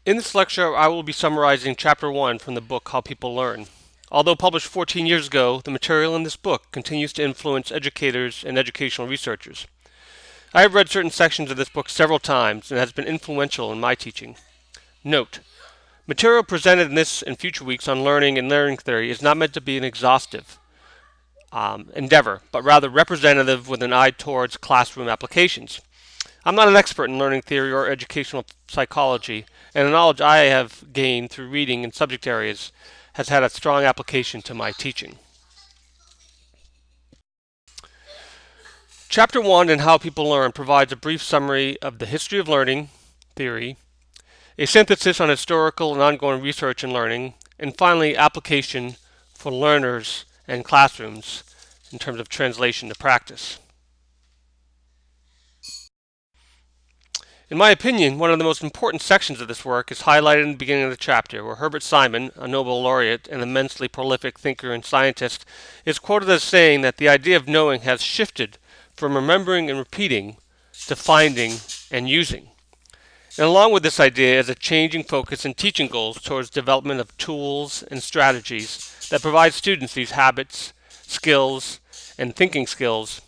In this lecture, I will be summarizing Chapter 1 from the book How People Learn. Although published 14 years ago, the material in this book continues to influence educators and educational researchers. I have read certain sections of this book several times and it has been influential in my teaching. Note: material presented in this and future weeks on learning and learning theory is not meant to be an exhaustive endeavor, but rather representative with an eye towards classroom applications. I'm not an expert in learning theory or educational psychology, and the knowledge I have gained through reading in subject areas has had a strong application to my teaching. Chapter 1 in How People Learn provides a brief summary of the history of learning theory, a synthesis on historical and ongoing research in learning, and finally application for learners and classrooms in terms of translation to practice. In my opinion, one of the most important sections of this work is highlighted in the beginning of the chapter, where Herbert Simon, a Nobel laureate and immensely prolific thinker and scientist, is quoted as saying that the idea of knowing has shifted from remembering and repeating to finding and using. And along with this idea is a changing focus in teaching goals towards development of tools and strategies that provide students these habits, skills, and thinking skills.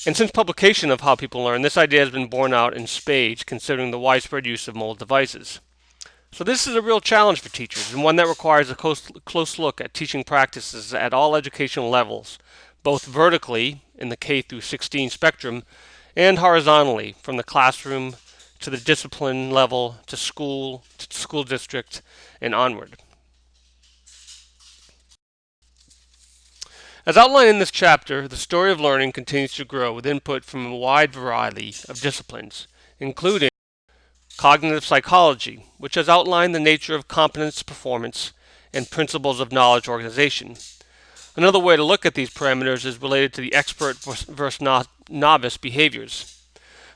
And since publication of How People Learn, this idea has been borne out in spades considering the widespread use of mobile devices. So this is a real challenge for teachers, and one that requires a close look at teaching practices at all educational levels, both vertically in the K through 16 spectrum and horizontally from the classroom to the discipline level to school district and onward. As outlined in this chapter, the story of learning continues to grow with input from a wide variety of disciplines, including cognitive psychology, which has outlined the nature of competence performance and principles of knowledge organization. Another way to look at these parameters is related to the expert versus novice behaviors.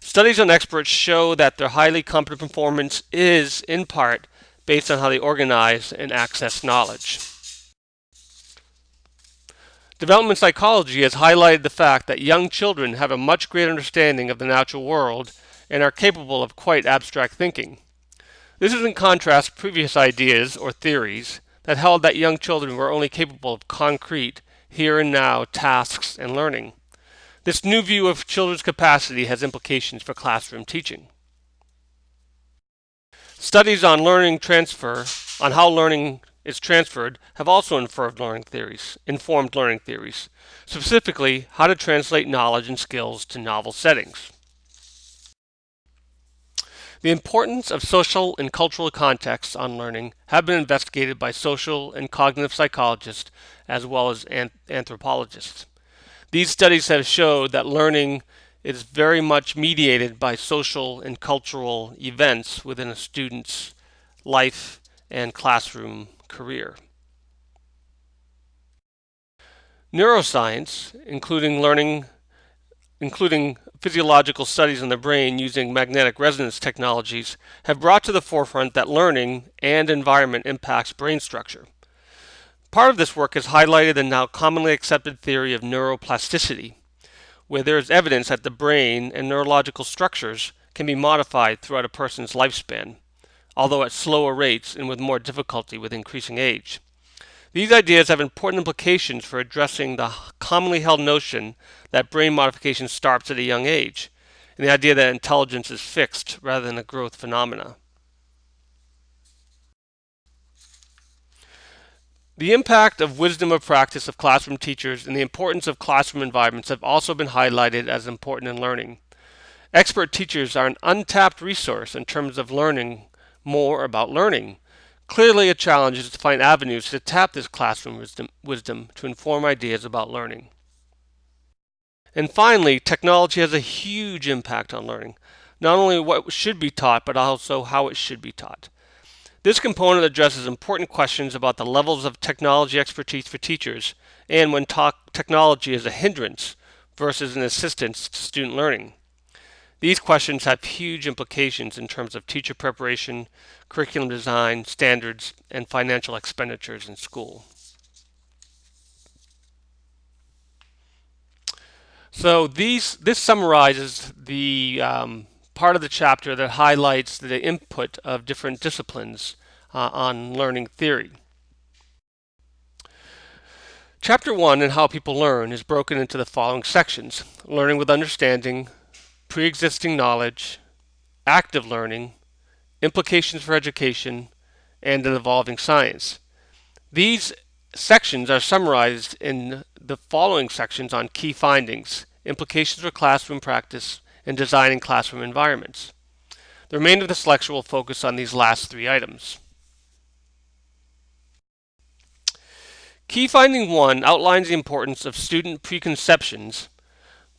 Studies on experts show that their highly competent performance is, in part, based on how they organize and access knowledge. Development psychology has highlighted the fact that young children have a much greater understanding of the natural world and are capable of quite abstract thinking. This is in contrast to previous ideas or theories that held that young children were only capable of concrete, here and now tasks and learning. This new view of children's capacity has implications for classroom teaching. Studies on learning transfer, on how learning is transferred, have also informed learning theories, specifically how to translate knowledge and skills to novel settings. The importance of social and cultural contexts on learning have been investigated by social and cognitive psychologists as well as anthropologists. These studies have showed that learning is very much mediated by social and cultural events within a student's life and classroom career. Neuroscience, including physiological studies on the brain using magnetic resonance technologies, have brought to the forefront that learning and environment impacts brain structure. Part of this work has highlighted the now commonly accepted theory of neuroplasticity, where there is evidence that the brain and neurological structures can be modified throughout a person's lifespan, although at slower rates and with more difficulty with increasing age. These ideas have important implications for addressing the commonly held notion that brain modification starts at a young age, and the idea that intelligence is fixed rather than a growth phenomena. The impact of wisdom of practice of classroom teachers and the importance of classroom environments have also been highlighted as important in learning. Expert teachers are an untapped resource in terms of learning more about learning. Clearly, a challenge is to find avenues to tap this classroom wisdom to inform ideas about learning. And finally, technology has a huge impact on learning, not only what should be taught, but also how it should be taught. This component addresses important questions about the levels of technology expertise for teachers and when technology is a hindrance versus an assistance to student learning. These questions have huge implications in terms of teacher preparation, curriculum design, standards, and financial expenditures in school. So this summarizes the part of the chapter that highlights the input of different disciplines on learning theory. Chapter 1 and How People Learn is broken into the following sections: learning with understanding, pre-existing knowledge, active learning, implications for education, and an evolving science. These sections are summarized in the following sections on key findings, implications for classroom practice, and designing classroom environments. The remainder of this lecture will focus on these last three items. Key finding 1 outlines the importance of student preconceptions,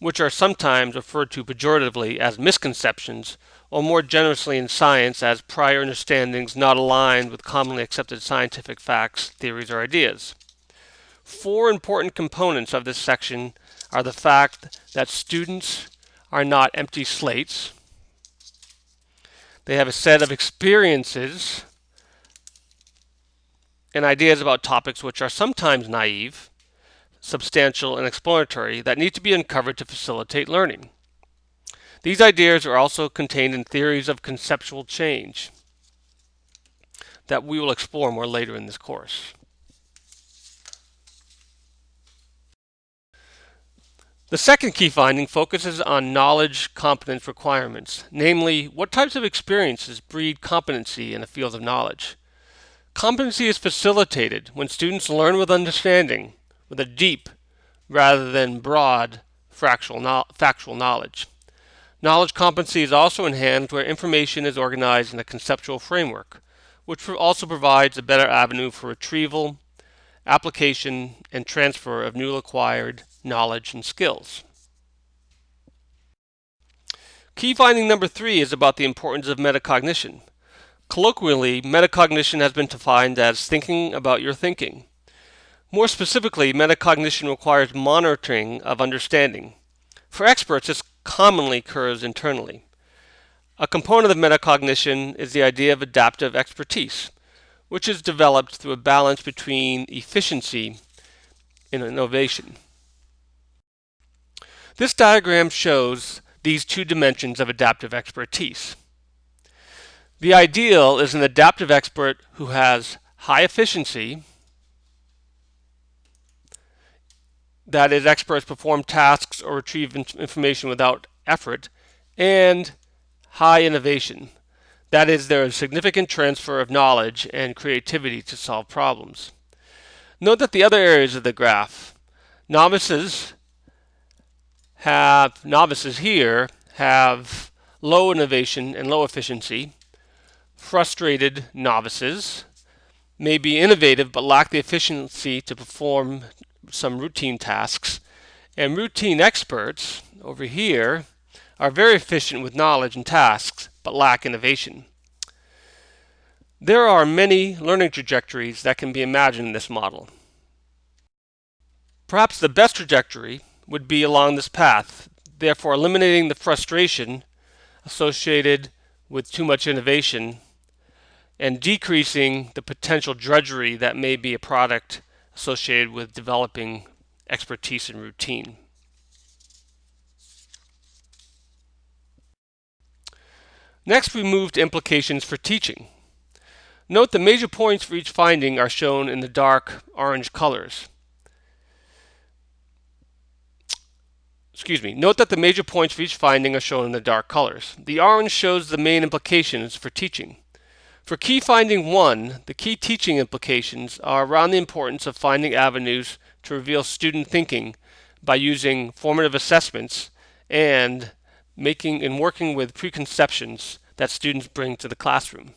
which are sometimes referred to pejoratively as misconceptions, or more generously in science as prior understandings not aligned with commonly accepted scientific facts, theories, or ideas. 4 important components of this section are the fact that students are not empty slates. They have a set of experiences and ideas about topics which are sometimes naive, substantial, and exploratory that need to be uncovered to facilitate learning. These ideas are also contained in theories of conceptual change that we will explore more later in this course. The second key finding focuses on knowledge competence requirements, namely, what types of experiences breed competency in a field of knowledge. Competency is facilitated when students learn with understanding, with a deep rather than broad factual knowledge. Knowledge competency is also enhanced where information is organized in a conceptual framework, which also provides a better avenue for retrieval, application, and transfer of newly acquired knowledge and skills. Key finding number 3 is about the importance of metacognition. Colloquially, metacognition has been defined as thinking about your thinking. More specifically, metacognition requires monitoring of understanding. For experts, this commonly occurs internally. A component of metacognition is the idea of adaptive expertise, which is developed through a balance between efficiency and innovation. This diagram shows these two dimensions of adaptive expertise. The ideal is an adaptive expert who has high efficiency, that is, experts perform tasks or retrieve information without effort, and high innovation, that is, there is significant transfer of knowledge and creativity to solve problems. Note that the other areas of the graph, novices here have low innovation and low efficiency. Frustrated novices may be innovative but lack the efficiency to perform some routine tasks. And routine experts over here are very efficient with knowledge and tasks but lack innovation. There are many learning trajectories that can be imagined in this model. Perhaps the best trajectory would be along this path, therefore eliminating the frustration associated with too much innovation and decreasing the potential drudgery that may be a product associated with developing expertise in routine. Next, we move to implications for teaching. Note the major points for each finding are shown in the dark orange colors. Note that the major points for each finding are shown in the dark colors. The orange shows the main implications for teaching. For key finding 1, the key teaching implications are around the importance of finding avenues to reveal student thinking by using formative assessments and working with preconceptions that students bring to the classroom.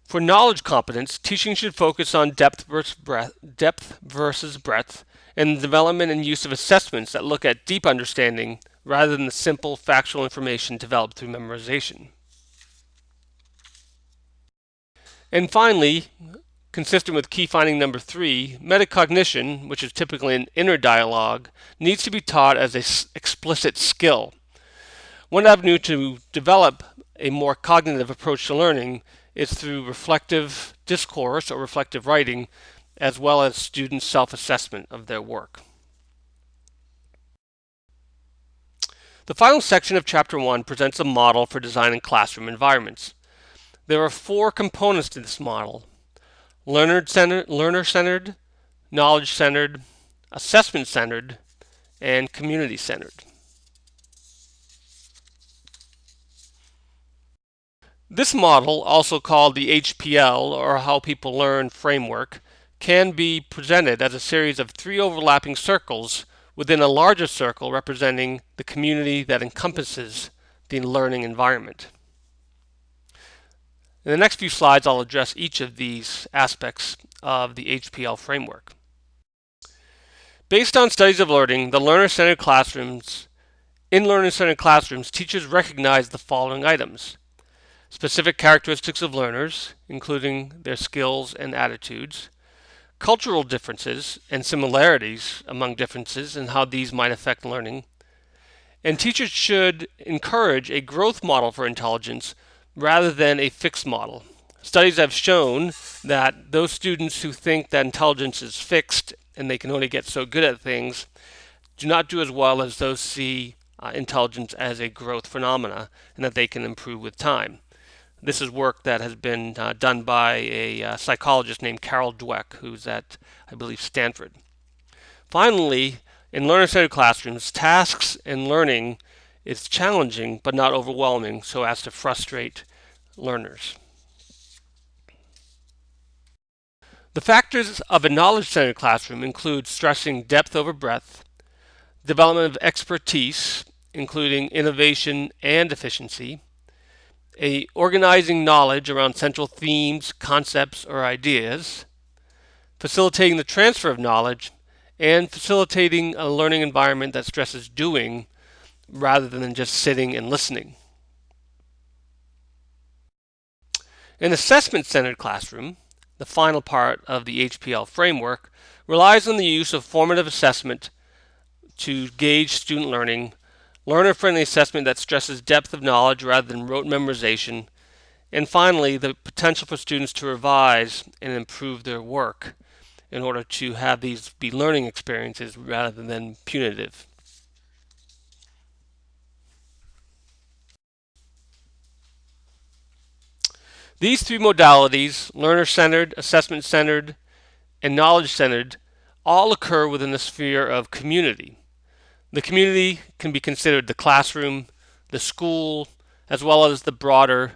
For knowledge competence, teaching should focus on depth versus breadth, and the development and use of assessments that look at deep understanding rather than the simple factual information developed through memorization. And finally, consistent with key finding number 3, metacognition, which is typically an inner dialogue, needs to be taught as an explicit skill. One avenue to develop a more cognitive approach to learning is through reflective discourse or reflective writing, as well as student self-assessment of their work. The final section of Chapter 1 presents a model for designing classroom environments. There are four components to this model: learner-centered, knowledge-centered, assessment-centered, and community-centered. This model, also called the HPL, or How People Learn framework, can be presented as a series of three overlapping circles within a larger circle representing the community that encompasses the learning environment. In the next few slides, I'll address each of these aspects of the HPL framework. Based on studies of learning, in learner-centered classrooms, teachers recognize the following items: specific characteristics of learners, including their skills and attitudes; cultural differences and similarities among differences and how these might affect learning; and teachers should encourage a growth model for intelligence rather than a fixed model. Studies have shown that those students who think that intelligence is fixed and they can only get so good at things do not do as well as those see intelligence as a growth phenomena and that they can improve with time. This is work that has been done by a psychologist named Carol Dweck, who's at, I believe, Stanford. Finally, in learner-centered classrooms, tasks and learning is challenging but not overwhelming so as to frustrate learners. The factors of a knowledge-centered classroom include stressing depth over breadth, development of expertise, including innovation and efficiency, organizing knowledge around central themes, concepts, or ideas, facilitating the transfer of knowledge, and facilitating a learning environment that stresses doing rather than just sitting and listening. An assessment-centered classroom, the final part of the HPL framework, relies on the use of formative assessment to gauge student learning, learner-friendly assessment that stresses depth of knowledge rather than rote memorization, and finally, the potential for students to revise and improve their work in order to have these be learning experiences rather than punitive. These three modalities, learner-centered, assessment-centered, and knowledge-centered, all occur within the sphere of community. The community can be considered the classroom, the school, as well as the broader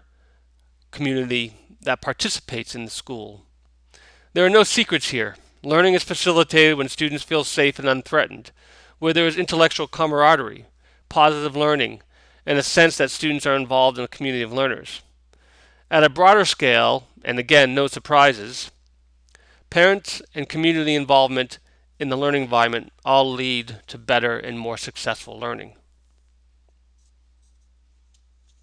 community that participates in the school. There are no secrets here. Learning is facilitated when students feel safe and unthreatened, where there is intellectual camaraderie, positive learning, and a sense that students are involved in a community of learners. At a broader scale, and again, no surprises, parents and community involvement in the learning environment all lead to better and more successful learning.